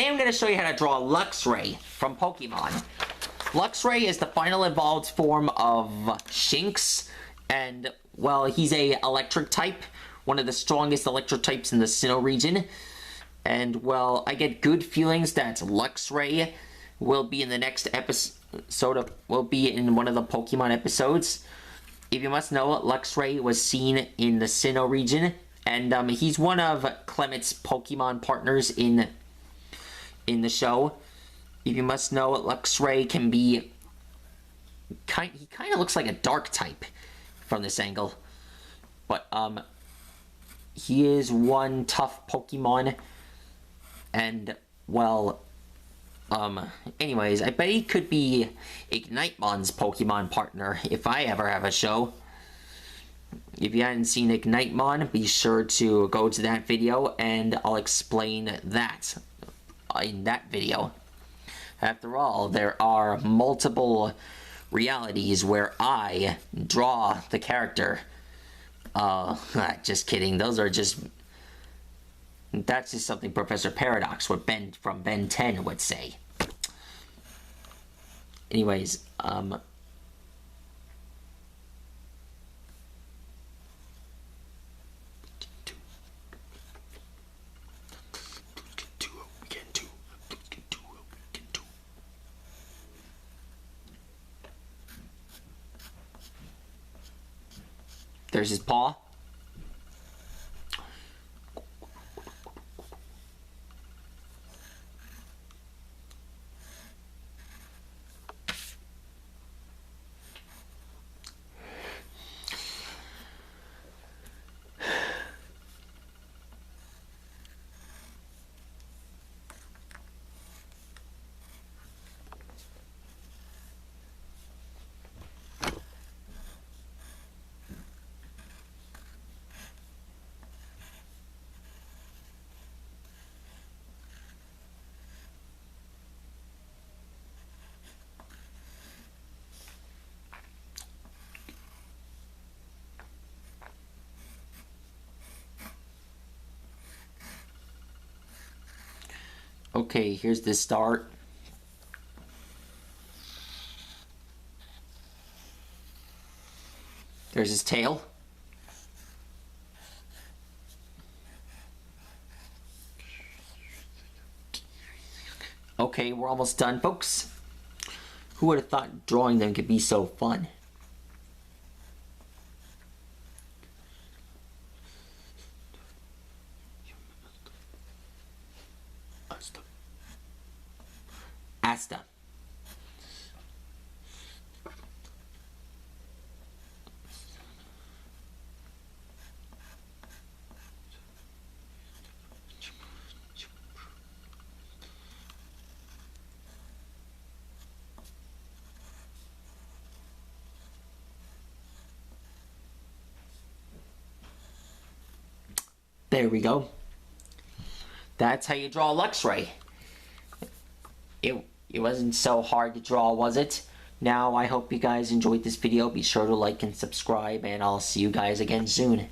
Today I'm going to show you how to draw Luxray from Pokemon. Luxray is the final evolved form of Shinx, and, well, he's a electric type, one of the strongest electric types in the Sinnoh region. And, well, I get good feelings that Luxray will be in the next episode, will be in one of the Pokemon episodes. If you must know, Luxray was seen in the Sinnoh region, and he's one of Clement's Pokemon partners in the show. If you must know, Luxray can be he kind of looks like a dark type from this angle, but he is one tough Pokemon, and, well, anyways, I bet he could be Ignitemons' Pokemon partner if I ever have a show. If you hadn't seen Ignitemon, be sure to go to that video and I'll explain that in that video. After all, there are multiple realities where I draw the character. Just kidding. That's just something Professor Paradox from Ben 10 would say. Anyways, there's his paw. Okay, here's the start. There's his tail. Okay, we're almost done, folks. Who would have thought drawing them could be so fun? Asta. There we go. That's how you draw Luxray. It wasn't so hard to draw, was it? Now, I hope you guys enjoyed this video. Be sure to like and subscribe, and I'll see you guys again soon.